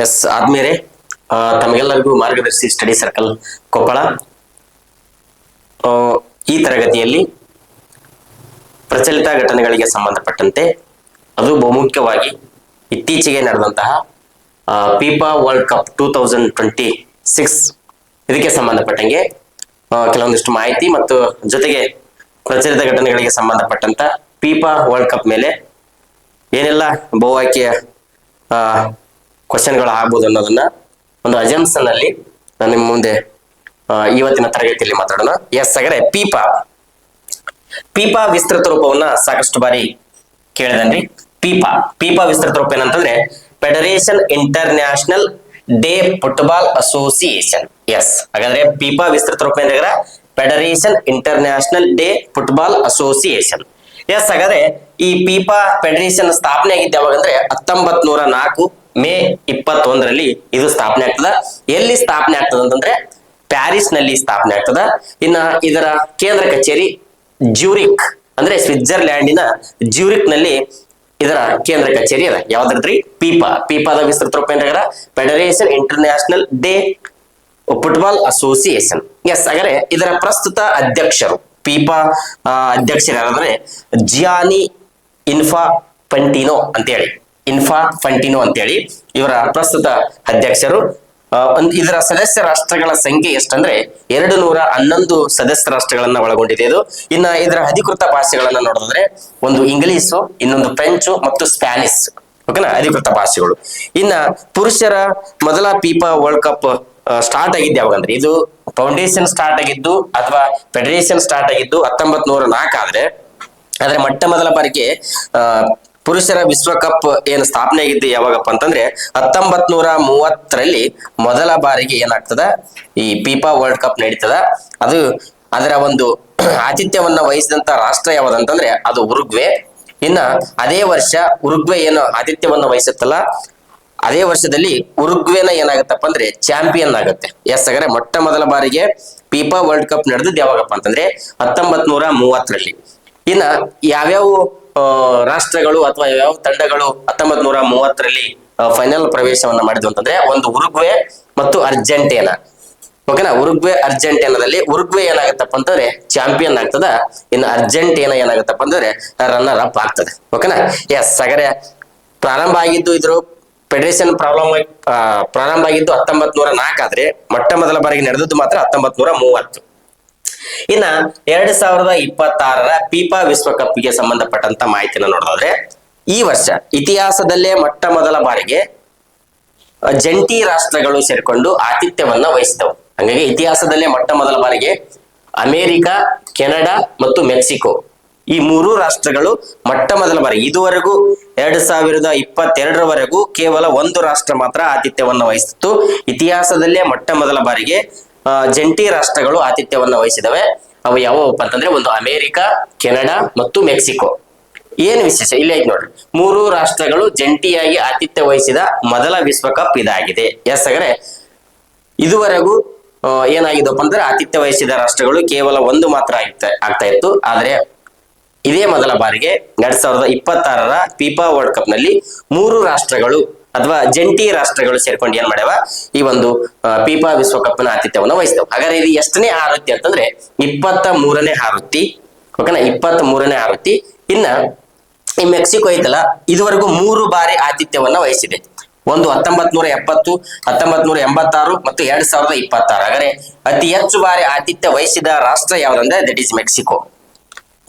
S ಆದ್ಮೇಲೆ ತಮಗೆಲ್ಲರಿಗೂ ಮಾರ್ಗದರ್ಶಿ ಸ್ಟಡಿ ಸರ್ಕಲ್ ಕೊಪ್ಪಳ ಈ ತರಗತಿಯಲ್ಲಿ ಪ್ರಚಲಿತ ಘಟನೆಗಳಿಗೆ ಸಂಬಂಧಪಟ್ಟಂತೆ ಅದು ಬಹುಮುಖ್ಯವಾಗಿ ಇತ್ತೀಚೆಗೆ ನಡೆದಂತಹ ಫಿಫಾ ವರ್ಲ್ಡ್ ಕಪ್ 2026 ಇದಕ್ಕೆ ಸಂಬಂಧಪಟ್ಟಂಗೆ ಕೆಲವೊಂದಿಷ್ಟು ಮಾಹಿತಿ ಮತ್ತು ಜೊತೆಗೆ ಪ್ರಚಲಿತ ಘಟನೆಗಳಿಗೆ ಸಂಬಂಧಪಟ್ಟಂತ ಫಿಫಾ ವರ್ಲ್ಡ್ ಕಪ್ ಮೇಲೆ ಏನೆಲ್ಲ ಬಹು ಆಯ್ಕೆಯ ಕ್ವಶನ್ಗಳು ಆಗ್ಬೋದು ಅನ್ನೋದನ್ನ ಒಂದು ಅಜಂಪ್ಷನ್ ಅಲ್ಲಿ ನಾನು ನಿಮ್ಮ ಮುಂದೆ ಇವತ್ತಿನ ತರಗತಿಯಲ್ಲಿ ಮಾತಾಡೋಣ. ಎಸ್ ಹಾಗಾದ್ರೆ ಫಿಫಾ ವಿಸ್ತೃತ ರೂಪವನ್ನ ಸಾಕಷ್ಟು ಬಾರಿ ಕೇಳಿದನ್ರಿ. ಫಿಫಾ ವಿಸ್ತೃತ ರೂಪ ಏನಂತಂದ್ರೆ federation international de football association. Yes ಹಾಗಾದ್ರೆ ಫಿಫಾ ವಿಸ್ತೃತ ರೂಪ ಏನಾದ್ರೆ federation international de football association. Yes ಹಾಗಾದ್ರೆ ಈ ಫಿಫಾ ಫೆಡರೇಷನ್ ಸ್ಥಾಪನೆ ಆಗಿದ್ದ ಯಾವಾಗ ಅಂದ್ರೆ 1904 ಮೇ 21ರಲ್ಲಿ ಇದು ಸ್ಥಾಪನೆ ಆಗ್ತದ. ಎಲ್ಲಿ ಸ್ಥಾಪನೆ ಆಗ್ತದ ಅಂತಂದ್ರೆ ಪ್ಯಾರಿಸ್ ನಲ್ಲಿ ಸ್ಥಾಪನೆ ಆಗ್ತದ. ಇನ್ನ ಇದರ ಕೇಂದ್ರ ಕಚೇರಿ ಜ್ಯೂರಿಕ್ ಅಂದ್ರೆ ಸ್ವಿಟ್ಜರ್ಲ್ಯಾಂಡಿನ ಜ್ಯೂರಿಕ್ ನಲ್ಲಿ ಇದರ ಕೇಂದ್ರ ಕಚೇರಿ ಅದ. ಯಾವ್ದ್ರಿ? ಫಿಫಾದ ವಿಸ್ತೃತ ರೂಪ ಏನಾಗ federation international de football association. Yes ಹಾಗಾದ್ರೆ ಇದರ ಪ್ರಸ್ತುತ ಅಧ್ಯಕ್ಷರು ಫಿಫಾ ಅಧ್ಯಕ್ಷರು ಯಾರಂದ್ರೆ ಜಿಯಾನಿ ಇನ್ಫಾಂಟಿನೋ ಅಂತೇಳಿ ಇವರ ಪ್ರಸ್ತುತ ಅಧ್ಯಕ್ಷರು. ಇದರ ಸದಸ್ಯ ರಾಷ್ಟ್ರಗಳ ಸಂಖ್ಯೆ ಎಷ್ಟಂದ್ರೆ 211 ಸದಸ್ಯ ರಾಷ್ಟ್ರಗಳನ್ನ ಒಳಗೊಂಡಿದೆ ಇದು. ಇನ್ನ ಇದರ ಅಧಿಕೃತ ಭಾಷೆಗಳನ್ನ ನೋಡಿದ್ರೆ ಒಂದು ಇಂಗ್ಲಿಷು, ಇನ್ನೊಂದು ಫ್ರೆಂಚು ಮತ್ತು ಸ್ಪ್ಯಾನಿಷ್. ಓಕೆನಾ, ಅಧಿಕೃತ ಭಾಷೆಗಳು. ಇನ್ನ ಪುರುಷರ ಮೊದಲ ಫಿಫಾ ವರ್ಲ್ಡ್ ಕಪ್ ಸ್ಟಾರ್ಟ್ ಆಗಿದ್ದು ಯಾವಾಗ ಅಂದ್ರೆ ಇದು ಫೌಂಡೇಶನ್ ಸ್ಟಾರ್ಟ್ ಆಗಿದ್ದು ಅಥವಾ ಫೆಡರೇಷನ್ ಸ್ಟಾರ್ಟ್ ಆಗಿದ್ದು 1904 ಆದ್ರೆ ಮೊಟ್ಟ ಮೊದಲ ಬಾರಿಗೆ ಪುರುಷರ ವಿಶ್ವಕಪ್ ಏನು ಸ್ಥಾಪನೆ ಆಗಿದ್ದು ಯಾವಾಗಪ್ಪ ಅಂತಂದ್ರೆ 1930ರಲ್ಲಿ ಮೊದಲ ಬಾರಿಗೆ ಏನಾಗ್ತದ ಈ ಫಿಫಾ ವರ್ಲ್ಡ್ ಕಪ್ ನಡೀತದ. ಅದು ಅದರ ಒಂದು ಆತಿಥ್ಯವನ್ನ ವಹಿಸಿದಂತ ರಾಷ್ಟ್ರ ಯಾವ್ದಂತಂದ್ರೆ ಅದು ಉರುಗ್ವೆ. ಇನ್ನ ಅದೇ ವರ್ಷ ಉರುಗ್ವೆ ಏನು ಆತಿಥ್ಯವನ್ನ ವಹಿಸುತ್ತಲ್ಲ ಅದೇ ವರ್ಷದಲ್ಲಿ ಉರುಗ್ವೆನ ಏನಾಗತ್ತಪ್ಪ ಅಂದ್ರೆ ಚಾಂಪಿಯನ್ ಆಗುತ್ತೆ. ಎಸ್ ಹಾಗಾದ್ರೆ ಮೊಟ್ಟ ಮೊದಲ ಬಾರಿಗೆ ಫಿಫಾ ವರ್ಲ್ಡ್ ಕಪ್ ನಡೆದದ್ದು ಯಾವಾಗಪ್ಪ ಅಂತಂದ್ರೆ 1930ರಲ್ಲಿ. ಇನ್ನ ಯಾವ್ಯಾವ ರಾಷ್ಟ್ರಗಳು ಅಥವಾ ಯಾವ ತಂಡಗಳು 1930ರಲ್ಲಿ ಫೈನಲ್ ಪ್ರವೇಶವನ್ನ ಮಾಡಿದ್ವು ಅಂತಂದ್ರೆ ಒಂದು ಉರುಗ್ವೆ ಮತ್ತು ಅರ್ಜೆಂಟೀನಾ. ಓಕೆನಾ, ಉರುಗ್ವೆ ಅರ್ಜೆಂಟೀನಾದಲ್ಲಿ ಉರುಗ್ವೆ ಏನಾಗತ್ತಪ್ಪ ಅಂತಂದ್ರೆ ಚಾಂಪಿಯನ್ ಆಗ್ತದ. ಇನ್ನು ಅರ್ಜೆಂಟೀನಾ ಏನಾಗತ್ತಪ್ಪ ಅಂತಂದ್ರೆ ರನ್ನರ್ ಅಪ್ ಆಗ್ತದೆ. ಓಕೆನಾ, ಎಸ್ ಹಾಗಾದ್ರೆ ಪ್ರಾರಂಭ ಆಗಿದ್ದು ಇದ್ರ ಫೆಡರೇಷನ್ ಪ್ರಾರಂಭ ಆಗಿದ್ದು 1904 ಆದ್ರೆ ಮೊಟ್ಟ ಮೊದಲ ಬಾರಿಗೆ ನಡೆದದ್ದು ಮಾತ್ರ 1930. ಇನ್ನ 2026ರ ಫಿಫಾ ವಿಶ್ವಕಪ್ಗೆ ಸಂಬಂಧಪಟ್ಟಂತ ಮಾಹಿತಿನ ನೋಡೋದಾದ್ರೆ ಈ ವರ್ಷ ಇತಿಹಾಸದಲ್ಲೇ ಮೊಟ್ಟ ಮೊದಲ ಬಾರಿಗೆ ಜಂಟಿ ರಾಷ್ಟ್ರಗಳು ಸೇರ್ಕೊಂಡು ಆತಿಥ್ಯವನ್ನ ವಹಿಸಿದವು. ಹಾಗಾಗಿ ಇತಿಹಾಸದಲ್ಲೇ ಮೊಟ್ಟ ಮೊದಲ ಬಾರಿಗೆ ಅಮೆರಿಕ, ಕೆನಡಾ ಮತ್ತು ಮೆಕ್ಸಿಕೋ ಈ ಮೂರು ರಾಷ್ಟ್ರಗಳು ಮೊಟ್ಟ ಮೊದಲ ಬಾರಿ. ಇದುವರೆಗೂ 2022ರವರೆಗೂ ಕೇವಲ ಒಂದು ರಾಷ್ಟ್ರ ಮಾತ್ರ ಆತಿಥ್ಯವನ್ನ ವಹಿಸಿತ್ತು. ಇತಿಹಾಸದಲ್ಲೇ ಮೊಟ್ಟ ಮೊದಲ ಬಾರಿಗೆ ಜಂಟಿ ರಾಷ್ಟ್ರಗಳು ಆತಿಥ್ಯವನ್ನ ವಹಿಸಿದವೆ. ಅವು ಯಾವಪ್ಪ ಅಂತಂದ್ರೆ ಒಂದು ಅಮೆರಿಕ, ಕೆನಡಾ ಮತ್ತು ಮೆಕ್ಸಿಕೋ. ಏನ್ ವಿಶೇಷ ಇಲ್ಲಿ ಐತಿ ನೋಡ್ರಿ, ಮೂರು ರಾಷ್ಟ್ರಗಳು ಜಂಟಿಯಾಗಿ ಆತಿಥ್ಯ ವಹಿಸಿದ ಮೊದಲ ವಿಶ್ವಕಪ್ ಇದಾಗಿದೆ. ಎಸ್ ಹಾಗಾದ್ರೆ ಇದುವರೆಗೂ ಏನಾಗಿದಪ್ಪ ಅಂದ್ರೆ ಆತಿಥ್ಯ ವಹಿಸಿದ ರಾಷ್ಟ್ರಗಳು ಕೇವಲ ಒಂದು ಮಾತ್ರ ಆಗ್ತಾ ಇತ್ತು. ಆದ್ರೆ ಇದೇ ಮೊದಲ ಬಾರಿಗೆ 2026ರ ಫಿಫಾ ವರ್ಲ್ಡ್ ಕಪ್ ನಲ್ಲಿ ಮೂರು ರಾಷ್ಟ್ರಗಳು ಅಥವಾ ಜಂಟಿ ರಾಷ್ಟ್ರಗಳು ಸೇರ್ಕೊಂಡು ಏನ್ ಮಾಡ್ಯಾವ ಈ ಒಂದು ಫಿಫಾ ವಿಶ್ವಕಪ್ನ ಆತಿಥ್ಯವನ್ನು ವಹಿಸಿದವು. ಹಾಗಾದ್ರೆ ಇದು ಎಷ್ಟನೇ ಆವೃತ್ತಿ ಅಂತಂದ್ರೆ 23ನೇ ಆವೃತ್ತಿ. ಓಕೆನಾ, 23ನೇ ಆವೃತ್ತಿ. ಇನ್ನ ಈ ಮೆಕ್ಸಿಕೋ ಐತಲ್ಲ ಇದುವರೆಗೂ 3 ಬಾರಿ ಆತಿಥ್ಯವನ್ನ ವಹಿಸಿದೆ. ಒಂದು 1970, 1986 ಮತ್ತು 2026. ಹಾಗಾದ್ರೆ ಅತಿ ಹೆಚ್ಚು ಬಾರಿ ಆತಿಥ್ಯ ವಹಿಸಿದ ರಾಷ್ಟ್ರ ಯಾವ್ದಂದ್ರೆ ದಟ್ ಈಸ್ ಮೆಕ್ಸಿಕೋ.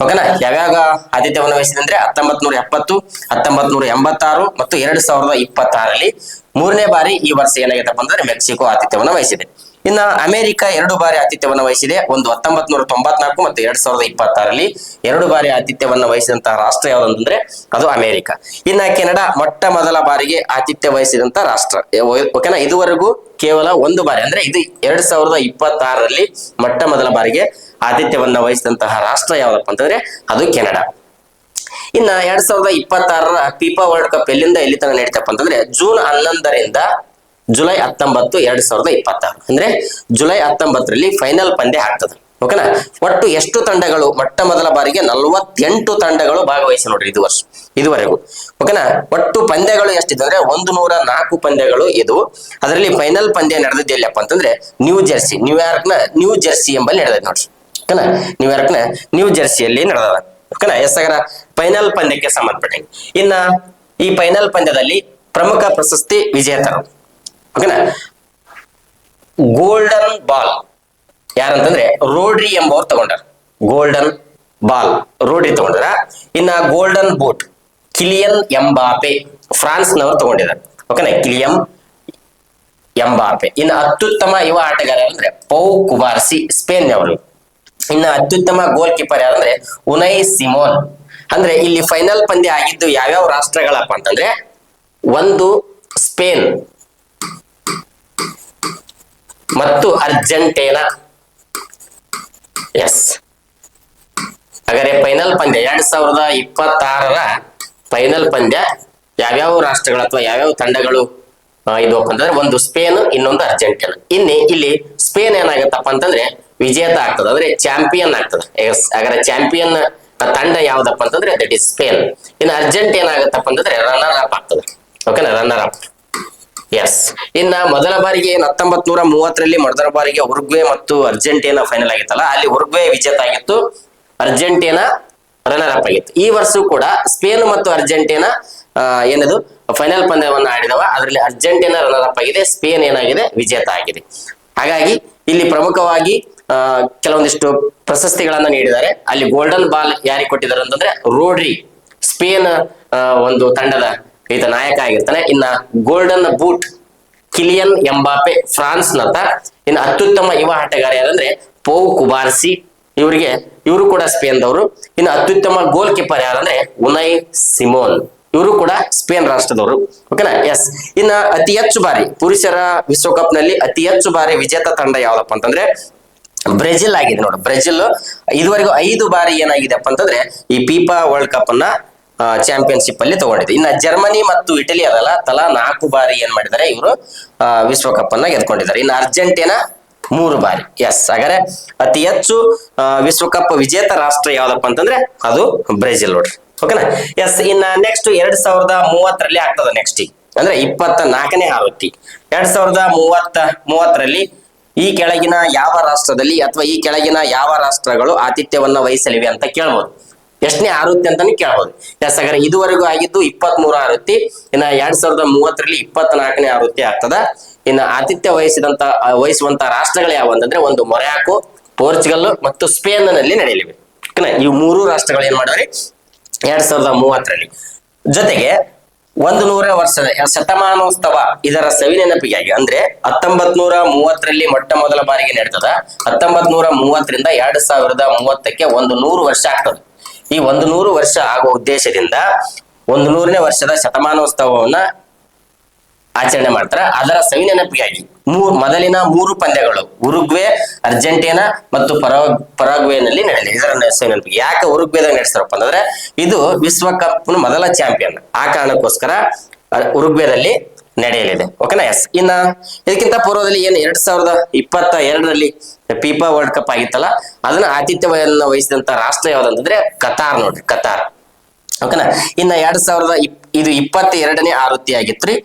ಓಕೆನಾ, ಯಾವ್ಯಾವ ಆತಿಥ್ಯವನ್ನು ವಹಿಸಿದೆ ಅಂದ್ರೆ 1970, 1986 ಮತ್ತು 2026ರಲ್ಲಿ 3ನೇ ಬಾರಿ ಈ ವರ್ಷ ಏನಾಗೈತಪ್ಪ ಅಂದ್ರೆ ಮೆಕ್ಸಿಕೋ ಆತಿಥ್ಯವನ್ನು ವಹಿಸಿದೆ. ಇನ್ನ ಅಮೆರಿಕ 2 ಬಾರಿ ಆತಿಥ್ಯವನ್ನ ವಹಿಸಿದೆ. ಒಂದು 1994 ಮತ್ತು 2026ರಲ್ಲಿ 2 ಬಾರಿ ಆತಿಥ್ಯವನ್ನ ವಹಿಸಿದಂತಹ ರಾಷ್ಟ್ರ ಯಾವ್ದಂದ್ರೆ ಅದು ಅಮೆರಿಕ. ಇನ್ನ ಕೆನಡಾ ಮೊಟ್ಟ ಮೊದಲ ಬಾರಿಗೆ ಆತಿಥ್ಯ ವಹಿಸಿದಂತ ರಾಷ್ಟ್ರ. ಓಕೆನಾ, ಇದುವರೆಗೂ ಕೇವಲ ಒಂದು ಬಾರಿ ಅಂದ್ರೆ ಇದು 2026ರಲ್ಲಿ ಮೊಟ್ಟ ಮೊದಲ ಬಾರಿಗೆ ಆತಿಥ್ಯವನ್ನ ವಹಿಸಿದಂತಹ ರಾಷ್ಟ್ರ ಯಾವ್ದಪ್ಪ ಅಂತಂದ್ರೆ ಅದು ಕೆನಡಾ. ಇನ್ನ 2026ರ ಫಿಫಾ ವರ್ಲ್ಡ್ ಕಪ್ ಎಲ್ಲಿಂದ ಎಲ್ಲಿ ತನಕ ನಡೀತಪ್ಪ ಅಂತಂದ್ರೆ ಜೂನ್ 11ರಿಂದ ಜುಲೈ 19, 2026 ಅಂದ್ರೆ ಜುಲೈ 19ರಲ್ಲಿ ಫೈನಲ್ ಪಂದ್ಯ ಆಗ್ತದೆ. ಓಕೆನಾ. ಒಟ್ಟು ಎಷ್ಟು ತಂಡಗಳು? ಮೊಟ್ಟ ಮೊದಲ ಬಾರಿಗೆ 48 ತಂಡಗಳು ಭಾಗವಹಿಸಿ ನೋಡ್ರಿ ಇದುವರೆಗೂ. ಓಕೆನಾ. ಒಟ್ಟು ಪಂದ್ಯಗಳು ಎಷ್ಟಿದೆ ಅಂದ್ರೆ 104 ಪಂದ್ಯಗಳು ಇದು. ಅದರಲ್ಲಿ ಫೈನಲ್ ಪಂದ್ಯ ನಡೆದಿದ್ದು ಎಲ್ಲಪ್ಪ ಅಂತಂದ್ರೆ ನ್ಯೂಯಾರ್ಕ್ನ ನ್ಯೂ ಜೆರ್ಸಿ ಎಂಬಲ್ಲಿ ನಡೆದ ನೋಡ್ರಿ. ಓಕೆನಾ. ನ್ಯೂಯಾರ್ಕ್ನ ನ್ಯೂ ಜೆರ್ಸಿಯಲ್ಲಿ ನಡೆದ. ಓಕೆನಾ. ಎಸ್ಸಗರ ಫೈನಲ್ ಪಂದ್ಯಕ್ಕೆ ಸಂಬಂಧಪಟ್ಟಂಗೆ. ಇನ್ನ ಈ ಫೈನಲ್ ಪಂದ್ಯದಲ್ಲಿ ಪ್ರಮುಖ ಪ್ರಶಸ್ತಿ ವಿಜೇತರು. ಓಕೆನಾ. ಗೋಲ್ಡನ್ ಬಾಲ್ ಯಾರಂತಂದ್ರೆ ರೋಡ್ರಿ ಎಂಬವ್ರು ತಗೊಂಡಾರ. ಗೋಲ್ಡನ್ ಬಾಲ್ ರೋಡ್ರಿ ತಗೊಂಡಾರ. ಇನ್ನ ಗೋಲ್ಡನ್ ಬೂಟ್ ಕಿಲಿಯನ್ ಎಂಬಾಪೆ ಫ್ರಾನ್ಸ್ನವರು ತಗೊಂಡಿದ್ದಾರೆ. ಓಕೆನಾ. ಕಿಲಿಯನ್ ಎಂಬಾಪೆ. ಇನ್ನು ಅತ್ಯುತ್ತಮ ಯುವ ಆಟಗಾರ ಅಂದ್ರೆ ಪೌ ಕುಬಾರ್ಸಿ ಸ್ಪೇನ್ ಅವರು. ಇನ್ನು ಅತ್ಯುತ್ತಮ ಗೋಲ್ ಕೀಪರ್ ಯಾರಂದ್ರೆ ಉನೈ ಸಿಮೋನ್. ಅಂದ್ರೆ ಇಲ್ಲಿ ಫೈನಲ್ ಪಂದ್ಯ ಆಗಿದ್ದು ಯಾವ್ಯಾವ ರಾಷ್ಟ್ರಗಳಪ್ಪ ಅಂತಂದ್ರೆ ಒಂದು ಸ್ಪೇನ್ ಮತ್ತು ಅರ್ಜೆಂಟೀನಾ. ಎಸ್, ಹಾಗಾದ್ರೆ ಫೈನಲ್ ಪಂದ್ಯ 2026ರ ಫೈನಲ್ ಪಂದ್ಯ ಯಾವ್ಯಾವ ರಾಷ್ಟ್ರಗಳು ಅಥವಾ ಯಾವ್ಯಾವ ತಂಡಗಳು ಇದಪ್ಪ ಅಂತಂದ್ರೆ ಒಂದು ಸ್ಪೇನ್, ಇನ್ನೊಂದು ಅರ್ಜೆಂಟೀನಾ. ಇಲ್ಲಿ ಸ್ಪೇನ್ ಏನಾಗತ್ತಪ್ಪ ಅಂತಂದ್ರೆ ವಿಜೇತ ಆಗ್ತದೆ, ಅಂದ್ರೆ ಚಾಂಪಿಯನ್ ಆಗ್ತದೆ. ಹಾಗಾದ್ರೆ ಚಾಂಪಿಯನ್ ತಂಡ ಯಾವ್ದಪ್ಪ ಅಂತಂದ್ರೆ ದಟ್ ಇಸ್ ಸ್ಪೇನ್. ಇನ್ನು ಅರ್ಜೆಂಟೀನಾ ಆಗತ್ತಪ್ಪ ಅಂತಂದ್ರೆ ರನ್ನರ್ ಅಪ್ ಆಗ್ತದೆ. ಓಕೆನಾ, ರನ್ನರ್ ಅಪ್. ಎಸ್. ಇನ್ನ ಮೊದಲ ಬಾರಿಗೆ 1930ರಲ್ಲಿ ಮೊದಲ ಬಾರಿಗೆ ಉರುಗ್ವೆ ಮತ್ತು ಅರ್ಜೆಂಟೀನಾ ಫೈನಲ್ ಆಗಿತ್ತಲ್ಲ, ಅಲ್ಲಿ ಉರುಗ್ವೆ ವಿಜೇತ ಆಗಿತ್ತು, ಅರ್ಜೆಂಟೀನಾ ರನ್ನರ್ ಅಪ್ ಆಗಿತ್ತು. ಈ ವರ್ಷ ಕೂಡ ಸ್ಪೇನ್ ಮತ್ತು ಅರ್ಜೆಂಟೀನಾ ಏನದು ಫೈನಲ್ ಪಂದ್ಯವನ್ನು ಆಡಿದವ. ಅದರಲ್ಲಿ ಅರ್ಜೆಂಟೀನಾ ರನ್ನರ್ ಅಪ್ ಆಗಿದೆ, ಸ್ಪೇನ್ ಏನಾಗಿದೆ ವಿಜೇತ ಆಗಿದೆ. ಹಾಗಾಗಿ ಇಲ್ಲಿ ಪ್ರಮುಖವಾಗಿ ಕೆಲವೊಂದಿಷ್ಟು ಪ್ರಶಸ್ತಿಗಳನ್ನ ನೀಡಿದ್ದಾರೆ. ಅಲ್ಲಿ ಗೋಲ್ಡನ್ ಬಾಲ್ ಯಾರಿಗೆ ಕೊಟ್ಟಿದ್ದಾರೆ ಅಂತಂದ್ರೆ ರೋಡ್ರಿ, ಸ್ಪೇನ್ ಒಂದು ತಂಡದ ಈತ ನಾಯಕ ಆಗಿರ್ತಾನೆ. ಇನ್ನ ಗೋಲ್ಡನ್ ಬೂಟ್ ಕಿಲಿಯನ್ ಎಂಬಾಪೆ ಫ್ರಾನ್ಸ್ ನತ. ಇನ್ನು ಅತ್ಯುತ್ತಮ ಯುವ ಆಟಗಾರ ಯಾರಂದ್ರೆ ಪೌ ಕುಬಾರ್ಸಿ, ಇವರು ಕೂಡ ಸ್ಪೇನ್ ದವರು. ಇನ್ನು ಅತ್ಯುತ್ತಮ ಗೋಲ್ ಕೀಪರ್ ಯಾರಂದ್ರೆ ಉನೈ ಸಿಮೋನ್, ಇವರು ಕೂಡ ಸ್ಪೇನ್ ರಾಷ್ಟ್ರದವರು. ಓಕೆನಾ. ಎಸ್. ಇನ್ನ ಅತಿ ಹೆಚ್ಚು ಬಾರಿ ಪುರುಷರ ವಿಶ್ವಕಪ್ ನಲ್ಲಿ ಅತಿ ಹೆಚ್ಚು ಬಾರಿ ವಿಜೇತ ತಂಡ ಯಾವ್ದಪ್ಪ ಅಂತಂದ್ರೆ ಬ್ರೆಜಿಲ್ ಆಗಿದೆ ನೋಡಿ. ಬ್ರೆಜಿಲ್ ಇದುವರೆಗೂ 5 ಬಾರಿ ಏನಾಗಿದೆಪ್ಪ ಅಂತಂದ್ರೆ ಈ ಫಿಫಾ ವರ್ಲ್ಡ್ ಕಪ್ ಅನ್ನ ಚಾಂಪಿಯನ್ಶಿಪ್ ಅಲ್ಲಿ ತಗೊಂಡಿದೆ. ಇನ್ನ ಜರ್ಮನಿ ಮತ್ತು ಇಟಲಿ ಅದಲ್ಲ, ತಲಾ 4 ಬಾರಿ ಏನ್ ಮಾಡಿದ್ದಾರೆ ಇವರು ವಿಶ್ವಕಪ್ ಅನ್ನ ಗೆದ್ಕೊಂಡಿದ್ದಾರೆ. ಇನ್ನು ಅರ್ಜೆಂಟೀನಾ 3 ಬಾರಿ. ಎಸ್. ಹಾಗಾದ್ರೆ ಅತಿ ಹೆಚ್ಚು ವಿಶ್ವಕಪ್ ವಿಜೇತ ರಾಷ್ಟ್ರ ಯಾವ್ದಪ್ಪ ಅಂತಂದ್ರೆ ಅದು ಬ್ರೆಜಿಲ್ ನೋಡ್ರಿ. ಓಕೆನಾ. ಎಸ್. ಇನ್ನ ನೆಕ್ಸ್ಟ್ 2030ರಲ್ಲಿ ಆಗ್ತದ. ನೆಕ್ಸ್ಟ್ ಅಂದ್ರೆ 24ನೇ ಆವೃತ್ತಿ 2030ರಲ್ಲಿ ಈ ಕೆಳಗಿನ ಯಾವ ರಾಷ್ಟ್ರದಲ್ಲಿ ಅಥವಾ ಈ ಕೆಳಗಿನ ಯಾವ ರಾಷ್ಟ್ರಗಳು ಆತಿಥ್ಯವನ್ನ ವಹಿಸಲಿವೆ ಅಂತ ಕೇಳ್ಬೋದು. ಎಷ್ಟನೇ ಆವೃತ್ತಿ ಅಂತಾನೆ ಕೇಳ್ಬೋದು. ಎಸ್. ಹಾಗಾದ್ರೆ ಇದುವರೆಗೂ ಆಗಿದ್ದು 23 ಆವೃತ್ತಿ. ಇನ್ನ 2030ರಲ್ಲಿ 24ನೇ ಆವೃತ್ತಿ ಆಗ್ತದ. ಇನ್ನು ಆತಿಥ್ಯ ವಹಿಸುವಂತ ರಾಷ್ಟ್ರಗಳು ಯಾವ ಅಂತಂದ್ರೆ ಒಂದು ಮೊರಾಕೊ, ಪೋರ್ಚುಗಲ್ ಮತ್ತು ಸ್ಪೇನ್ ನಲ್ಲಿ ನಡೆಯಲಿವೆ. ಓಕೆನಾ. ಈ 3 ರಾಷ್ಟ್ರಗಳು ಏನ್ ಮಾಡಿದ್ರಿ 2030ರಲ್ಲಿ. ಜೊತೆಗೆ 100 ವರ್ಷದ ಶತಮಾನೋತ್ಸವ ಇದರ ಸವಿ ನೆನಪಿಗಾಗಿ ಅಂದ್ರೆ 1930ರಲ್ಲಿ ಮೊಟ್ಟ ಮೊದಲ ಬಾರಿಗೆ ನಡೆದದ. 1930ರಿಂದ 2030ಕ್ಕೆ 100 ವರ್ಷ ಆಗ್ತದೆ. ಈ 100 ವರ್ಷ ಆಗುವ ಉದ್ದೇಶದಿಂದ 100ನೇ ವರ್ಷದ ಶತಮಾನೋತ್ಸವವನ್ನ ಆಚರಣೆ ಮಾಡ್ತಾರೆ. ಅದರ ಸವಿ ನೆನಪಿಗಾಗಿ ಮೊದಲಿನ 3 ಪಂದ್ಯಗಳು ಉರುಗ್ವೆ, ಅರ್ಜೆಂಟೀನಾ ಮತ್ತು ಪರಾಗ್ವೆನಲ್ಲಿ ನಡೆಯಲಿದೆ. ಇದರ ಸವಿ ನೆನಪಿಗೆ ಯಾಕೆ ಉರುಗ್ವೆದಾಗ ನಡೆಸ್ತಾರಪ್ಪ ಅಂತಂದ್ರೆ ಇದು ವಿಶ್ವಕಪ್ ಮೊದಲ ಚಾಂಪಿಯನ್, ಆ ಕಾರಣಕ್ಕೋಸ್ಕರ ಉರುಗ್ವೆದಲ್ಲಿ ನಡೆಯಲಿದೆ. ಓಕೆನಾ. ಎಸ್. ಇನ್ನ ಇದಕ್ಕಿಂತ ಪೂರ್ವದಲ್ಲಿ ಏನು 2022ರಲ್ಲಿ ಫಿಫಾ ವರ್ಲ್ಡ್ ಕಪ್ ಆಗಿತ್ತಲ್ಲ, ಅದನ್ನ ಆತಿಥ್ಯವನ್ನು ವಹಿಸಿದಂತ ರಾಷ್ಟ್ರ ಯಾವ್ದಂತಂದ್ರೆ ಕತಾರ್ ನೋಡ್ರಿ, ಕತಾರ್. ಓಕೆನಾ. ಇನ್ನ ಇದು 22ನೇ ಆವೃತ್ತಿ ಆಗಿತ್ರಿ.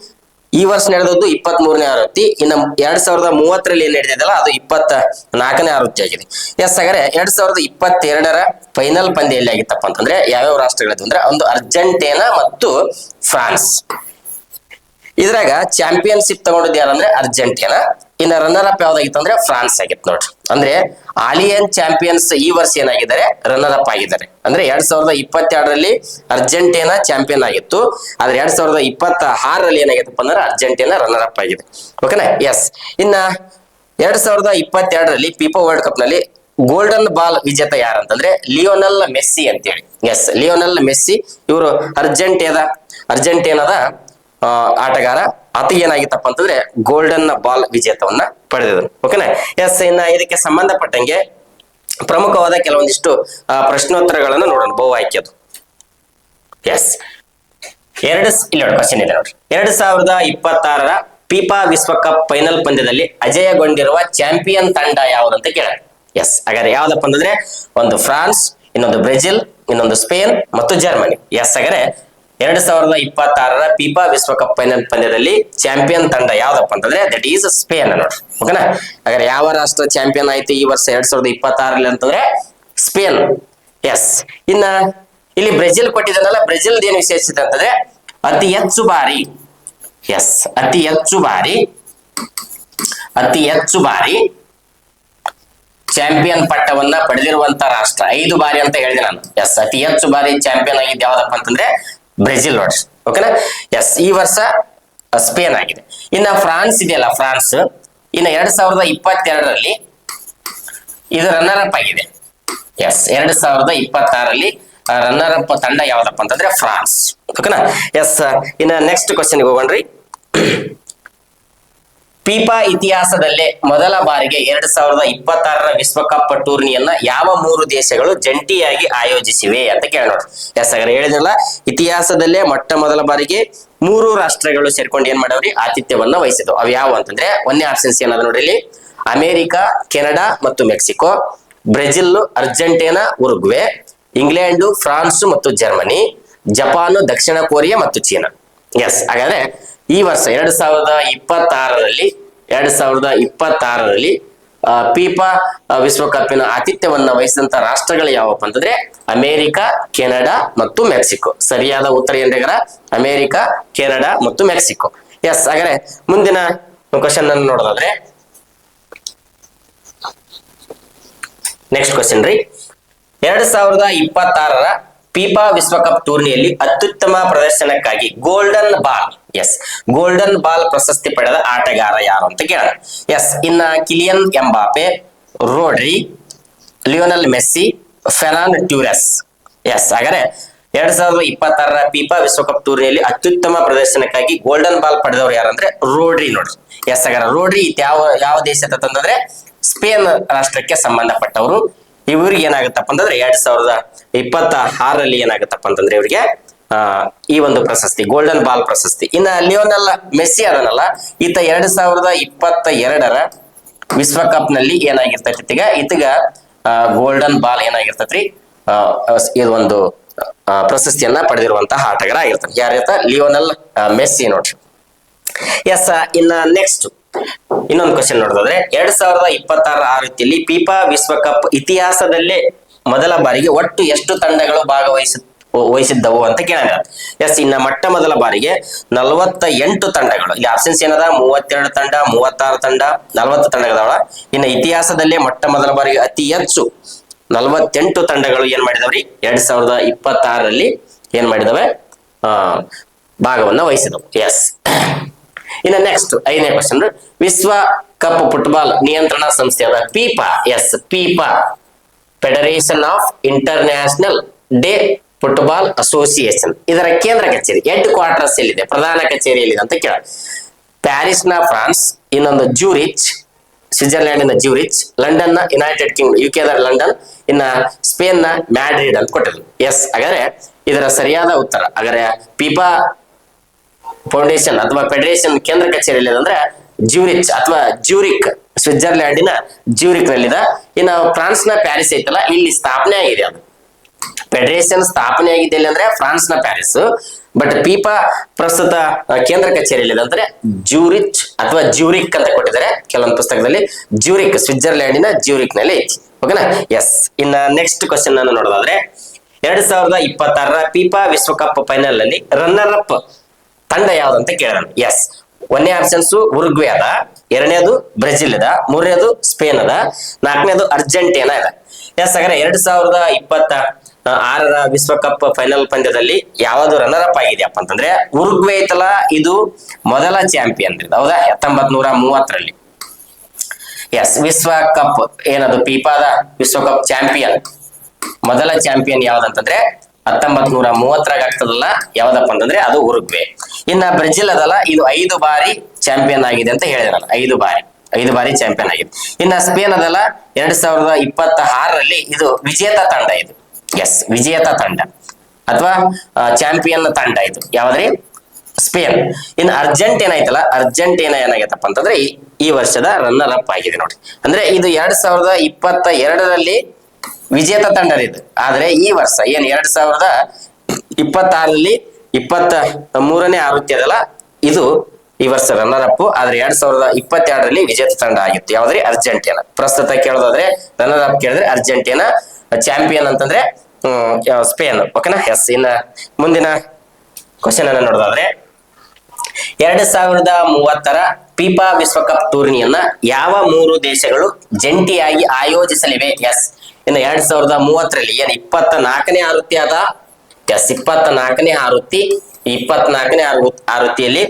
ಈ ವರ್ಷ ನಡೆದದ್ದು 23ನೇ ಆವೃತ್ತಿ. ಇನ್ನು 2030ರಲ್ಲಿ ಏನ್ ನಡೆದಿದೆಯಲ್ಲ ಅದು 24ನೇ ಆವೃತ್ತಿ ಆಗಿದೆ. ಎಸ್. ಹಾಗಾದ್ರೆ 2022ರ ಫೈನಲ್ ಪಂದ್ಯ ಎಲ್ಲಿ ಆಗಿತ್ತಪ್ಪ ಅಂತಂದ್ರೆ ಯಾವ್ಯಾವ ರಾಷ್ಟ್ರಗಳಿದ್ವು ಅಂದ್ರೆ ಒಂದು ಅರ್ಜೆಂಟೀನಾ ಮತ್ತು ಫ್ರಾನ್ಸ್. ಇದ್ರಾಗ ಚಾಂಪಿಯನ್ಶಿಪ್ ತಗೊಂಡಿದ್ದು ಯಾರಂದ್ರೆ ಅರ್ಜೆಂಟೀನಾ. ಇನ್ನ ರನ್ನರ್ ಅಪ್ ಯಾವ್ದಾಗಿತ್ತು ಅಂದ್ರೆ ಫ್ರಾನ್ಸ್ ಆಗಿತ್ತು ನೋಡ್ರಿ. ಅಂದ್ರೆ ಆಲಿಯನ್ ಚಾಂಪಿಯನ್ಸ್ ಈ ವರ್ಷ ಏನಾಗಿದ್ದಾರೆ ರನ್ನರ್ ಅಪ್ ಆಗಿದ್ದಾರೆ. ಅಂದ್ರೆ 2022ರಲ್ಲಿ ಅರ್ಜೆಂಟೀನಾ ಚಾಂಪಿಯನ್ ಆಗಿತ್ತು. ಆದ್ರೆ 2026ರಲ್ಲಿ ಏನಾಗಿತ್ತಪ್ಪ ಅಂದ್ರೆ ಅರ್ಜೆಂಟೀನಾ ರನ್ನರ್ ಅಪ್ ಆಗಿದೆ. ಓಕೆನಾ. ಎಸ್. ಇನ್ನ 2022ರಲ್ಲಿ ಫಿಫಾ ವರ್ಲ್ಡ್ ಕಪ್ ನಲ್ಲಿ ಗೋಲ್ಡನ್ ಬಾಲ್ ವಿಜೇತ ಯಾರಂತಂದ್ರೆ ಲಿಯೋನೆಲ್ ಮೆಸ್ಸಿ ಅಂತೇಳಿ. ಎಸ್. ಲಿಯೋನೆಲ್ ಮೆಸ್ಸಿ ಇವರು ಅರ್ಜೆಂಟೀನಾದ ಆಟಗಾರ. ಆತ ಏನಾಗಿತ್ತಪ್ಪ ಅಂತಂದ್ರೆ ಗೋಲ್ಡನ್ ಬಾಲ್ ವಿಜೇತವನ್ನ ಪಡೆದಿದ್ರು. ಓಕೆನಾ. ಎಸ್. ಇನ್ನ ಇದಕ್ಕೆ ಸಂಬಂಧಪಟ್ಟಂಗೆ ಪ್ರಮುಖವಾದ ಕೆಲವೊಂದಿಷ್ಟು ಪ್ರಶ್ನೋತ್ತರಗಳನ್ನು ನೋಡೋಣ, ಬಹು ಆಯ್ಕೆದು. ಎಸ್. ಇಲ್ಲಿ ಕ್ವಶನ್ ಇದೆ ನೋಡ್ರಿ. 2026ರ ಫಿಫಾ ವಿಶ್ವಕಪ್ ಫೈನಲ್ ಪಂದ್ಯದಲ್ಲಿ ಅಜಯಗೊಂಡಿರುವ ಚಾಂಪಿಯನ್ ತಂಡ ಯಾವುದಂತ ಕೇಳ. ಎಸ್ ಹಾಗಾದ್ರೆ ಯಾವ್ದಪ್ಪ ಅಂತಂದ್ರೆ ಒಂದು ಫ್ರಾನ್ಸ್, ಇನ್ನೊಂದು ಬ್ರೆಜಿಲ್, ಇನ್ನೊಂದು ಸ್ಪೇನ್ ಮತ್ತು ಜರ್ಮನಿ. ಎಸ್ ಹಾಗಾದ್ರೆ 2026ರ ಫಿಫಾ ವಿಶ್ವಕಪ್ ಫೈನಲ್ ಪಂದ್ಯದಲ್ಲಿ ಚಾಂಪಿಯನ್ ತಂಡ ಯಾವ್ದಪ್ಪ ಅಂತಂದ್ರೆ ದಟ್ ಈಸ್ ಸ್ಪೇನ್ ನೋಡ್ರಿ. ಓಕೆನಾ, ಹಾಗಾದ್ರೆ ಯಾವ ರಾಷ್ಟ್ರ ಚಾಂಪಿಯನ್ ಆಯ್ತು ಈ ವರ್ಷ 2026ರಲ್ಲಿ ಅಂತಂದ್ರೆ ಸ್ಪೇನ್. ಎಸ್ ಇನ್ನ ಇಲ್ಲಿ ಬ್ರೆಜಿಲ್ ಕೊಟ್ಟಿದ್ದಾನಲ್ಲ, ಬ್ರೆಜಿಲ್ ಏನು ವಿಶೇಷತೆ ಅಂತಂದ್ರೆ ಅತಿ ಹೆಚ್ಚು ಬಾರಿ, ಎಸ್ ಅತಿ ಹೆಚ್ಚು ಬಾರಿ ಚಾಂಪಿಯನ್ ಪಟ್ಟವನ್ನ ಪಡೆದಿರುವಂತ ರಾಷ್ಟ್ರ 5 ಬಾರಿ ಅಂತ ಹೇಳಿದೆ ನಾನು. ಎಸ್ ಅತಿ ಹೆಚ್ಚು ಬಾರಿ ಚಾಂಪಿಯನ್ ಆಗಿದ್ದು ಯಾವ್ದಪ್ಪ ಅಂತಂದ್ರೆ ಬ್ರೆಜಿಲ್ ನೋಡ್ರಿ. ಓಕೆನಾ, ಎಸ್ ಈ ವರ್ಷ ಸ್ಪೇನ್ ಆಗಿದೆ. ಇನ್ನ ಫ್ರಾನ್ಸ್ ಇದೆಯಲ್ಲ, ಫ್ರಾನ್ಸ್ ಇನ್ನ 2022ರಲ್ಲಿ ಇದು ರನ್ನರ್ ಅಪ್ ಆಗಿದೆ. ಎಸ್ 2026ರಲ್ಲಿ ರನ್ನರ್ ಅಪ್ ತಂಡ ಯಾವ್ದಪ್ಪ ಅಂತಂದ್ರೆ ಫ್ರಾನ್ಸ್. ಓಕೆನಾ, ಎಸ್ ಇನ್ನ ನೆಕ್ಸ್ಟ್ ಕ್ವಶನ್ಗೆ ಹೋಗೋಣ್ರಿ. ಫಿಫಾ ಇತಿಹಾಸದಲ್ಲೇ ಮೊದಲ ಬಾರಿಗೆ 2026ರ ವಿಶ್ವಕಪ್ ಟೂರ್ನಿಯನ್ನ ಯಾವ 3 ದೇಶಗಳು ಜಂಟಿಯಾಗಿ ಆಯೋಜಿಸಿವೆ ಅಂತ ಕೇಳೋಣ. ಎಸ್ ಹಾಗಾದ್ರೆ ಹೇಳಿದ್ರಲ್ಲ, ಇತಿಹಾಸದಲ್ಲೇ ಮೊಟ್ಟ ಮೊದಲ ಬಾರಿಗೆ 3 ರಾಷ್ಟ್ರಗಳು ಸೇರ್ಕೊಂಡು ಏನ್ ಮಾಡವ್ರಿ ಆತಿಥ್ಯವನ್ನ ವಹಿಸಿದ್ವು. ಅವು ಯಾವ ಅಂತಂದ್ರೆ ಒಂದೇ ಆಪ್ಷನ್ಸ್ ಏನದ ನೋಡ್ರಿ ಇಲ್ಲಿ, ಅಮೆರಿಕ, ಕೆನಡಾ ಮತ್ತು Mexico, Brazil, Argentina, Uruguay, England, France ಮತ್ತು ಜರ್ಮನಿ, ಜಪಾನ್, ದಕ್ಷಿಣ ಕೊರಿಯಾ ಮತ್ತು ಚೀನಾ. ಎಸ್ ಹಾಗಾದ್ರೆ ಈ ವರ್ಷ 2026ರಲ್ಲಿ ಫಿಫಾ ವಿಶ್ವಕಪ್ಪಿನ ಆತಿಥ್ಯವನ್ನ ವಹಿಸಿದಂತ ರಾಷ್ಟ್ರಗಳು ಯಾವಪ್ಪ ಅಂತಂದ್ರೆ ಅಮೆರಿಕ, ಕೆನಡಾ ಮತ್ತು ಮೆಕ್ಸಿಕೋ. ಸರಿಯಾದ ಉತ್ತರ ಏನ್ರಿಗಾರ ಅಮೆರಿಕ, ಕೆನಡಾ ಮತ್ತು ಮೆಕ್ಸಿಕೋ. ಎಸ್ ಹಾಗಾದ್ರೆ ಮುಂದಿನ ಕ್ವಶನ್ ಅನ್ನು ನೋಡೋದಾದ್ರೆ ನೆಕ್ಸ್ಟ್ ಕ್ವಶನ್ ರೀ. 2026ರ ಫಿಫಾ ವಿಶ್ವಕಪ್ ಟೂರ್ನಿಯಲ್ಲಿ ಅತ್ಯುತ್ತಮ ಪ್ರದರ್ಶನಕ್ಕಾಗಿ golden ball, yes golden ball ಪ್ರಶಸ್ತಿ ಪಡೆದ ಆಟಗಾರ ಯಾರು ಅಂತ ಕೇಳೋಣ. ಎಸ್ ಇನ್ನ Kylian Mbappe, Rodri, Lionel Messi, Ferran Torres. Yes ಹಾಗಾದ್ರೆ 2026ರ ಫಿಫಾ ವಿಶ್ವಕಪ್ ಟೂರ್ನಿಯಲ್ಲಿ ಅತ್ಯುತ್ತಮ ಪ್ರದರ್ಶನಕ್ಕಾಗಿ ಗೋಲ್ಡನ್ ಬಾಲ್ ಪಡೆದವರು ಯಾರಂದ್ರೆ ರೋಡ್ರಿ ನೋಡ್ರಿ. ಎಸ್ ಹಾಗಾದ್ರೆ ರೋಡ್ರಿ ಯಾವ ದೇಶದ ತಂದ್ರೆ ಸ್ಪೇನ್ ರಾಷ್ಟ್ರಕ್ಕೆ ಸಂಬಂಧಪಟ್ಟವರು. ಇವ್ರಿಗೆ ಏನಾಗುತ್ತಪ್ಪ ಅಂತಂದ್ರೆ 2026ರಲ್ಲಿ ಏನಾಗುತ್ತಪ್ಪ ಅಂತಂದ್ರೆ ಇವರಿಗೆ ಈ ಒಂದು ಪ್ರಶಸ್ತಿ ಗೋಲ್ಡನ್ ಬಾಲ್ ಪ್ರಶಸ್ತಿ. ಇನ್ನ ಲಿಯೋನೆಲ್ ಮೆಸ್ಸಿ ಅದನ್ನಲ್ಲ, ಈತ 2022ರ ವಿಶ್ವಕಪ್ ನಲ್ಲಿ ಏನಾಗಿರ್ತೈತಿ ಈತಗ ಗೋಲ್ಡನ್ ಬಾಲ್ ಏನಾಗಿರ್ತೈತ್ರಿ ಇದು ಒಂದು ಪ್ರಶಸ್ತಿಯನ್ನ ಪಡೆದಿರುವಂತಹ ಆಟಗಾರ ಆಗಿರ್ತಾನೆ. ಯಾರ ಲಿಯೋನೆಲ್ ಮೆಸ್ಸಿ ನೋಡ್ರಿ. ಎಸ್ ಇನ್ನ ನೆಕ್ಸ್ಟ್ ಇನ್ನೊಂದು ಕ್ವಶನ್ ನೋಡೋದಾದ್ರೆ 2026ರ ಆವೃತ್ತಿಯಲ್ಲಿ ಫಿಫಾ ವಿಶ್ವಕಪ್ ಇತಿಹಾಸದಲ್ಲೇ ಮೊದಲ ಬಾರಿಗೆ ಒಟ್ಟು ಎಷ್ಟು ತಂಡಗಳು ವಹಿಸಿದ್ದವು ಅಂತ ಕೇಳೋಣ. ಎಸ್ ಇನ್ನ ಮೊಟ್ಟ ಮೊದಲ ಬಾರಿಗೆ 48 ತಂಡಗಳು, ಇಲ್ಲಿ ಆಪ್ಷನ್ಸ್ ಏನದ 32 ತಂಡ, 36 ತಂಡ, 40 ತಂಡಗಳದಾವ. ಇನ್ನು ಇತಿಹಾಸದಲ್ಲೇ ಮೊಟ್ಟ ಮೊದಲ ಬಾರಿಗೆ ಅತಿ ಹೆಚ್ಚು 48 ತಂಡಗಳು ಏನ್ ಮಾಡಿದವ್ರಿ 2026ರಲ್ಲಿ ಏನ್ ಮಾಡಿದವೆ ಭಾಗವನ್ನ ವಹಿಸಿದವು. ಎಸ್ ಇನ್ನು ನೆಕ್ಸ್ಟ್ 5ನೇ ಕ್ವಶನ್, ವಿಶ್ವ ಕಪ್ ಫುಟ್ಬಾಲ್ ನಿಯಂತ್ರಣ ಸಂಸ್ಥೆಯಾದ FIFA, yes FIFA federation of international de football association, ಇದರ ಕೇಂದ್ರ ಕಚೇರಿ ಹೆಡ್ ಕ್ವಾರ್ಟರ್ಸ್ ಎಲ್ಲಿದೆ, ಪ್ರಧಾನ ಕಚೇರಿ ಎಲ್ಲಿದೆ ಅಂತ ಕೇಳ. ಪ್ಯಾರಿಸ್ ನ ಫ್ರಾನ್ಸ್, ಇನ್ನೊಂದು ಜ್ಯೂರಿಚ್ ಸ್ವಿಟ್ಜರ್ಲ್ಯಾಂಡ್ ನ ಜ್ಯೂರಿಚ್, ಲಂಡನ್ ನ United Kingdom UK the London, ಇನ್ನ ಸ್ಪೇನ್ ನ ಮ್ಯಾಡ್ರಿಡ್ ಅಂತ ಕೊಟ್ಟಿದ್ರು. ಎಸ್ ಹಾಗಾದ್ರೆ ಇದರ ಸರಿಯಾದ ಉತ್ತರ ಹಾಗಾದ್ರೆ ಫಿಫಾ ಫೌಂಡೇಶನ್ ಅಥವಾ ಫೆಡರೇಷನ್ ಕೇಂದ್ರ ಕಚೇರಿ ಅಂದ್ರೆ ಜ್ಯೂರಿಚ್ ಅಥವಾ ಜ್ಯೂರಿಕ್, ಸ್ವಿಟ್ಜರ್ಲ್ಯಾಂಡಿನ ಜ್ಯೂರಿಕ್ ನಲ್ಲಿದೆ. ಇನ್ನು ಫ್ರಾನ್ಸ್ ನ ಪ್ಯಾರಿಸ್ ಐತಲ್ಲ ಇಲ್ಲಿ ಸ್ಥಾಪನೆ ಆಗಿದೆ. ಅದು ಫೆಡರೇಷನ್ ಸ್ಥಾಪನೆ ಆಗಿದೆ ಇಲ್ಲಿ ಅಂದ್ರೆ ಫ್ರಾನ್ಸ್ ನ ಪ್ಯಾರಿಸ್, ಬಟ್ ಫಿಫಾ ಪ್ರಸ್ತುತ ಕೇಂದ್ರ ಕಚೇರಿಯಲ್ಲಿ ಅಂದ್ರೆ ಜ್ಯೂರಿಚ್ ಅಥವಾ ಜ್ಯೂರಿಕ್ ಅಂತ ಕೊಟ್ಟಿದ್ದಾರೆ ಕೆಲವೊಂದು ಪುಸ್ತಕದಲ್ಲಿ. ಜ್ಯೂರಿಕ್ ಸ್ವಿಟ್ಜರ್ಲ್ಯಾಂಡಿನ ಜ್ಯೂರಿಕ್ ನಲ್ಲಿ ಐತಿ. ಓಕೆನಾ. ಎಸ್ ಇನ್ನ ನೆಕ್ಸ್ಟ್ ಕ್ವಶನ್ ಅನ್ನು ನೋಡೋದಾದ್ರೆ 2026ರ ಫಿಫಾ ವಿಶ್ವಕಪ್ ಫೈನಲ್ ಅಲ್ಲಿ ರನ್ನರ್ ಅಪ್ ತಂಡ ಯಾವ್ದಂತ ಕೇಳೋಣ. ಎಸ್ ಒಂದನೇ ಆಪ್ಷನ್ಸ್ ಉರುಗ್ವೆ ಅದ, ಎರಡನೇದು ಬ್ರೆಜಿಲ್ ಅದ, ಮೂರನೇದು ಸ್ಪೇನ್ ಅದ, ನಾಲ್ಕನೇದು ಅರ್ಜೆಂಟೀನಾ ಅದ. ಎಸ್ ಹಾಗಾದ್ರೆ 2026ರ ವಿಶ್ವಕಪ್ ಫೈನಲ್ ಪಂದ್ಯದಲ್ಲಿ ಯಾವ್ದು ರನ್ನರ್ ಅಪ್ ಆಗಿದೆಯಪ್ಪ ಅಂತಂದ್ರೆ ಉರುಗ್ವೆ ಐತಲ್ಲ, ಇದು ಮೊದಲ ಚಾಂಪಿಯನ್ ಹೌದಾ 1930ರಲ್ಲಿ. ಎಸ್ ವಿಶ್ವಕಪ್ ಏನದು ಫಿಫಾದ ವಿಶ್ವಕಪ್ ಚಾಂಪಿಯನ್ ಮೊದಲ ಚಾಂಪಿಯನ್ ಯಾವ್ದಂತಂದ್ರೆ 1930ರಾಗ ಆಗ್ತದಲ್ಲ, ಯಾವ್ದಪ್ಪ ಅಂತಂದ್ರೆ ಅದು ಉರುಗ್ವೆ. ಇನ್ನ ಬ್ರೆಜಿಲ್ ಅದಲ್ಲ, ಇದು 5 ಬಾರಿ ಚಾಂಪಿಯನ್ ಆಗಿದೆ ಅಂತ ಹೇಳಿದ್ರಲ್ಲ, 5 ಬಾರಿ ಚಾಂಪಿಯನ್ ಆಗಿದೆ. ಇನ್ನ ಸ್ಪೇನ್ ಅದಲ್ಲ 2026ರಲ್ಲಿ ಇದು ವಿಜೇತ ತಂಡ. ಇದು ಎಸ್ ವಿಜೇತ ತಂಡ ಅಥವಾ ಚಾಂಪಿಯನ್ ತಂಡ ಇದು ಯಾವ್ದ್ರಿ ಸ್ಪೇನ್. ಇನ್ನು ಅರ್ಜೆಂಟೀನಾ ಐತಲ್ಲ, ಅರ್ಜೆಂಟೀನಾ ಏನಾಗೈತಪ್ಪ ಅಂತಂದ್ರೆ ಈ ವರ್ಷದ ರನ್ನರ್ ಅಪ್ ಆಗಿದೆ ನೋಡ್ರಿ. ಅಂದ್ರೆ ಇದು 2022ರಲ್ಲಿ ವಿಜೇತ ತಂಡ ಇದು. ಆದ್ರೆ ಈ ವರ್ಷ ಏನ್ 2026ರಲ್ಲಿ 23ನೇ ಆವೃತ್ತಿ ಅದಲ್ಲ, ಇದು ಈ ವರ್ಷ ರನ್ನರ್ ಅಪ್. ಆದ್ರೆ 2022ರಲ್ಲಿ ವಿಜೇತ ತಂಡ ಆಗಿತ್ತು. ಯಾವ್ದ್ರಿ? ಅರ್ಜೆಂಟೀನಾ. ಪ್ರಸ್ತುತ ಕೇಳೋದಾದ್ರೆ ರನ್ನರ್ ಅಪ್ ಕೇಳಿದ್ರೆ ಅರ್ಜೆಂಟೀನಾ, ಚಾಂಪಿಯನ್ ಅಂತಂದ್ರೆ ಸ್ಪೇನ್. ಓಕೆನಾ? ಎಸ್. ಇನ್ನ ಮುಂದಿನ ಕ್ವಶನ್ ಅನ್ನ ನೋಡೋದಾದ್ರೆ 2030ರ ಫಿಫಾ ವಿಶ್ವಕಪ್ ಟೂರ್ನಿಯನ್ನ ಯಾವ 3 ದೇಶಗಳು ಜಂಟಿಯಾಗಿ ಆಯೋಜಿಸಲಿವೆ? ಎಸ್. ಇನ್ನು 2030ರಲ್ಲಿ ಏನ್ 24ನೇ ಆವೃತ್ತಿ ಅದ. ಎಸ್, 24ನೇ ಆವೃತ್ತಿ. 24ನೇ ಆವೃತ್ತಿಯಲ್ಲಿ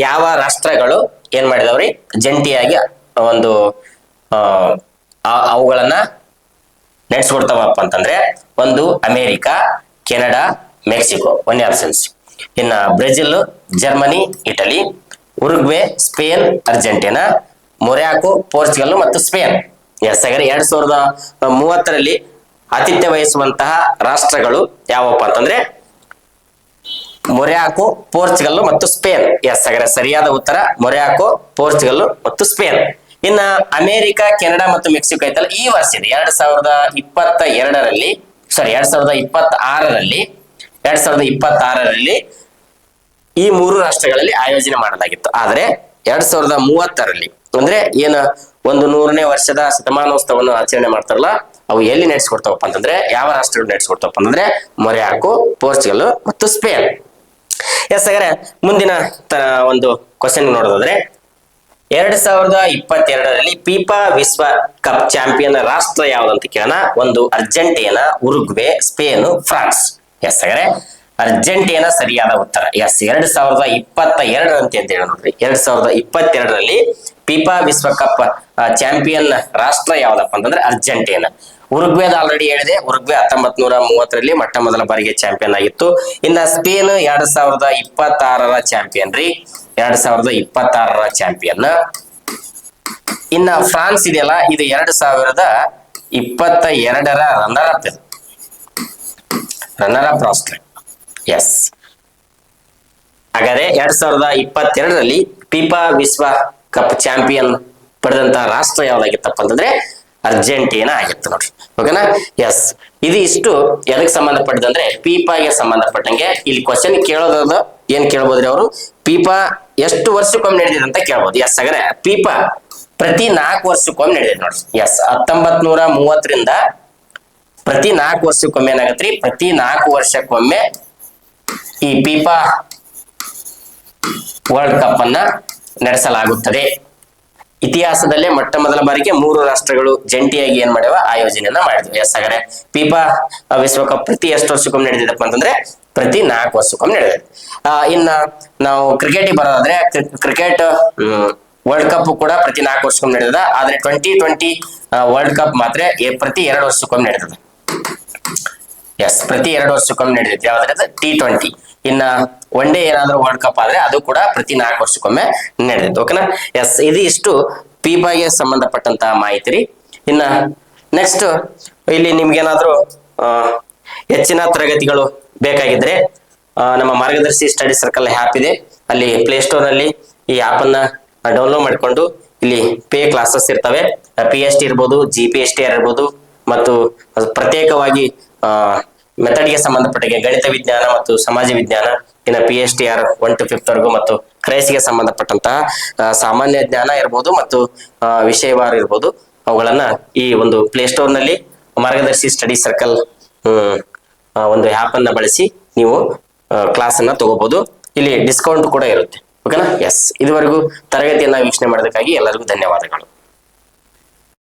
ಯಾವ ರಾಷ್ಟ್ರಗಳು ಏನ್ ಮಾಡಿದವ್ರಿ? ಜಂಟಿಯಾಗಿ ಒಂದು ಅವುಗಳನ್ನ ನಡೆಸ್ಕೊಡ್ತಾವಪ್ಪ ಅಂತಂದ್ರೆ ಒಂದು ಅಮೆರಿಕಾ, ಕೆನಡಾ, ಮೆಕ್ಸಿಕೋ. ಒಂದೇ ಆಪ್ಷನ್ಸ್. ಇನ್ನ Brazil, Germany, Italy, Uruguay, Spain, Argentina, Morocco, Portugal ಮತ್ತು ಸ್ಪೇನ್. ಎಸ್. ಹಾಗಾದ್ರೆ 2030ರಲ್ಲಿ ಆತಿಥ್ಯ ವಹಿಸುವಂತಹ ರಾಷ್ಟ್ರಗಳು ಯಾವಪ್ಪ ಅಂತಂದ್ರೆ ಮೊರಾಕೊ, ಪೋರ್ಚುಗಲ್ ಮತ್ತು ಸ್ಪೇನ್. ಎಸ್. ಹಾಗಾದ್ರೆ ಸರಿಯಾದ ಉತ್ತರ ಮೊರಾಕೊ, ಪೋರ್ಚುಗಲ್ ಮತ್ತು ಸ್ಪೇನ್. ಇನ್ನ ಅಮೆರಿಕ, ಕೆನಡಾ ಮತ್ತು ಮೆಕ್ಸಿಕೋ ಐತಲ್ಲ, ಈ ವರ್ಷ ಇದೆ 2022ರಲ್ಲಿ, ಸಾರಿ 2026ರಲ್ಲಿ ಈ 3 ರಾಷ್ಟ್ರಗಳಲ್ಲಿ ಆಯೋಜನೆ ಮಾಡಲಾಗಿತ್ತು. ಆದ್ರೆ 2030ರಲ್ಲಿ ಅಂದ್ರೆ ಏನು ಒಂದು 100ನೇ ವರ್ಷದ ಶತಮಾನೋತ್ಸವವನ್ನು ಆಚರಣೆ ಮಾಡ್ತಾರಲ್ಲ, ಅವು ಎಲ್ಲಿ ನಡೆಸ್ಕೊಡ್ತಾವಪ್ಪ ಅಂತಂದ್ರೆ ಯಾವ ರಾಷ್ಟ್ರಗಳು ನಡೆಸ್ಕೊಡ್ತಾವಪ್ಪ ಅಂತಂದ್ರೆ ಮೊರಾಕೊ, ಪೋರ್ಚುಗಲ್ ಮತ್ತು ಸ್ಪೇನ್. ಎಸ್. ಹಾಗಾದ್ರೆ ಮುಂದಿನ ಒಂದು ಕ್ವಶನ್ ನೋಡೋದಾದ್ರೆ 2022ರಲ್ಲಿ ಫಿಫಾ ವಿಶ್ವ ಕಪ್ ಚಾಂಪಿಯನ್ ರಾಷ್ಟ್ರ ಯಾವ್ದಂತ ಕೇಳೋಣ. ಒಂದು Argentina, Uruguay, Spain, France. Yes. ಹಾಗಾದ್ರೆ ಅರ್ಜೆಂಟೀನಾ ಸರಿಯಾದ ಉತ್ತರ. ಎಸ್. 2022 ಅಂತ ಹೇಳಿ ನೋಡ್ರಿ. 2022ರಲ್ಲಿ ಫಿಫಾ ವಿಶ್ವಕಪ್ ಚಾಂಪಿಯನ್ ರಾಷ್ಟ್ರ ಯಾವ್ದಪ್ಪ ಅಂತಂದ್ರೆ ಅರ್ಜೆಂಟೀನಾ. ಉರುಗ್ವೇದ ಆಲ್ರೆಡಿ ಹೇಳಿದೆ. ಉರುಗ್ವೆ 1930ರಲ್ಲಿ ಮೊಟ್ಟ ಮೊದಲ ಬಾರಿಗೆ ಚಾಂಪಿಯನ್ ಆಗಿತ್ತು. ಇನ್ನ ಸ್ಪೇನ್ 2026ರ ಚಾಂಪಿಯನ್ ರೀ. 2026ರ ಚಾಂಪಿಯನ್. ಇನ್ನ ಫ್ರಾನ್ಸ್ ಇದೆಯಲ್ಲ, ಇದು 2022ರ ರನ್ನರ್ ಅಪ್. ರನ್ನರ್ ಅಪ್ ರಾಷ್ಟ್ರ. ಎಸ್. ಹಾಗಾದ್ರೆ 2022ರಲ್ಲಿ ಫಿಫಾ ವಿಶ್ವ ಕಪ್ ಚಾಂಪಿಯನ್ ಪಡೆದಂತಹ ರಾಷ್ಟ್ರ ಯಾವ್ದಾಗಿತ್ತಪ್ಪ ಅಂತಂದ್ರೆ ಅರ್ಜೆಂಟೀನಾ ಆಗಿತ್ತು ನೋಡ್ರಿ. ಓಕೆನಾ? ಎಸ್. ಇದು ಇಷ್ಟು ಎದಕ್ಕೆ ಸಂಬಂಧಪಟ್ಟದಂದ್ರೆ ಫಿಫಾಗೆ ಸಂಬಂಧಪಟ್ಟಂಗೆ. ಇಲ್ಲಿ ಕ್ವಶನ್ ಕೇಳೋದು ಏನ್ ಕೇಳ್ಬೋದ್ರಿ ಅವರು? ಫಿಫಾ ಎಷ್ಟು ವರ್ಷಕ್ಕೊಮ್ಮೆ ನಡೆದಿದೆ ಅಂತ ಕೇಳ್ಬೋದು. ಎಸ್. ಹಾಗಾದ್ರೆ ಫಿಫಾ ಪ್ರತಿ 4 ವರ್ಷಕ್ಕೊಮ್ಮೆ ನಡೆದಿದೆ ನೋಡ್ರಿ. ಎಸ್. 1930ರಿಂದ ಪ್ರತಿ 4 ವರ್ಷಕ್ಕೊಮ್ಮೆ ಏನಾಗತ್ರಿ? ಪ್ರತಿ 4 ವರ್ಷಕ್ಕೊಮ್ಮೆ ಈ ಫಿಫಾ ವರ್ಲ್ಡ್ ಕಪ್ ಅನ್ನ ನಡೆಸಲಾಗುತ್ತದೆ. ಇತಿಹಾಸದಲ್ಲೇ ಮೊಟ್ಟ ಮೊದಲ ಬಾರಿಗೆ 3 ರಾಷ್ಟ್ರಗಳು ಜಂಟಿಯಾಗಿ ಏನ್ ಮಾಡ್ಯಾವ? ಆಯೋಜನೆಯನ್ನ ಮಾಡಿದ್ವಿ. ಎಸ್. ಹಾಗಾದ್ರೆ ಫಿಫಾ ವಿಶ್ವಕಪ್ ಪ್ರತಿ ಎಷ್ಟು ವರ್ಷಕ್ಕೊಮ್ಮೆ ನಡೆದಿದೆಪ್ಪ ಅಂತಂದ್ರೆ ಪ್ರತಿ 4 ವರ್ಷಕ್ಕೊಮ್ಮೆ ನಡೆದಿದೆ. ಇನ್ನ ನಾವು ಕ್ರಿಕೆಟಿಗೆ ಬರೋದಾದ್ರೆ ಕ್ರಿಕೆಟ್ ವರ್ಲ್ಡ್ ಕಪ್ ಕೂಡ ಪ್ರತಿ 4 ವರ್ಷಕ್ಕೊಮ್ಮೆ ನಡೆದಿದೆ. ಆದ್ರೆ 2020 ವರ್ಲ್ಡ್ ಕಪ್ ಮಾತ್ರ ಪ್ರತಿ 2 ವರ್ಷಕ್ಕೊಮ್ಮೆ ನಡೆದಿದೆ. ಎಸ್. ಪ್ರತಿ 2 ವರ್ಷಕ್ಕೊಮ್ಮೆ ನಡೆದಿದೆ. ಯಾವ್ದ್ರೆ? T20. ಇನ್ನ ಒನ್ ಡೇ ಏನಾದ್ರೂ ವರ್ಲ್ಡ್ ಕಪ್ ಆದ್ರೆ ಅದು ಕೂಡ ಪ್ರತಿ 4 ವರ್ಷಕ್ಕೊಮ್ಮೆ ನಡೆದಿತ್ತು. ಓಕೆನಾ? ಎಸ್. ಇದು ಇಷ್ಟು ಫಿಫಾಗೆ ಸಂಬಂಧಪಟ್ಟಂತಹ ಮಾಹಿತಿ ರೀ. ಇನ್ನ ನೆಕ್ಸ್ಟ್ ಇಲ್ಲಿ ನಿಮ್ಗೇನಾದ್ರೂ ಹೆಚ್ಚಿನ ತರಗತಿಗಳು ಬೇಕಾಗಿದ್ರೆ ನಮ್ಮ ಮಾರ್ಗದರ್ಶಿ ಸ್ಟಡಿ ಸರ್ಕಲ್ ಆ್ಯಪ್ ಇದೆ. ಅಲ್ಲಿ ಪ್ಲೇಸ್ಟೋರ್ ನಲ್ಲಿ ಈ ಆಪ್ ಅನ್ನ ಡೌನ್ಲೋಡ್ ಮಾಡಿಕೊಂಡು ಇಲ್ಲಿ ಪೇ ಕ್ಲಾಸಸ್ ಇರ್ತವೆ. PST ಇರ್ಬೋದು, GPST ಇರ್ಬೋದು, ಮತ್ತು ಪ್ರತ್ಯೇಕವಾಗಿ ಮೆಥಡ್ಗೆ ಸಂಬಂಧಪಟ್ಟ ಗಣಿತ ವಿಜ್ಞಾನ ಮತ್ತು ಸಮಾಜ ವಿಜ್ಞಾನ, ಇನ್ನು PSTR 1 to 5th ವರೆಗೂ, ಮತ್ತು ಕ್ರೈಸ್ಗೆ ಸಂಬಂಧಪಟ್ಟಂತಹ ಸಾಮಾನ್ಯ ಜ್ಞಾನ ಇರ್ಬೋದು ಮತ್ತು ವಿಷಯವಾರು ಇರ್ಬೋದು, ಅವುಗಳನ್ನ ಈ ಒಂದು ಪ್ಲೇಸ್ಟೋರ್ ನಲ್ಲಿ ಮಾರ್ಗದರ್ಶಿ ಸ್ಟಡಿ ಸರ್ಕಲ್ ಒಂದು ಆ್ಯಪ್ ಅನ್ನ ಬಳಸಿ ನೀವು ಕ್ಲಾಸ್ ಅನ್ನ ತಗೋಬಹುದು. ಇಲ್ಲಿ ಡಿಸ್ಕೌಂಟ್ ಕೂಡ ಇರುತ್ತೆ. ಓಕೆನಾ? ಎಸ್. ಇದುವರೆಗೂ ತರಗತಿಯನ್ನ ವೀಕ್ಷಣೆ ಮಾಡೋದಕ್ಕಾಗಿ ಎಲ್ಲರಿಗೂ ಧನ್ಯವಾದಗಳು.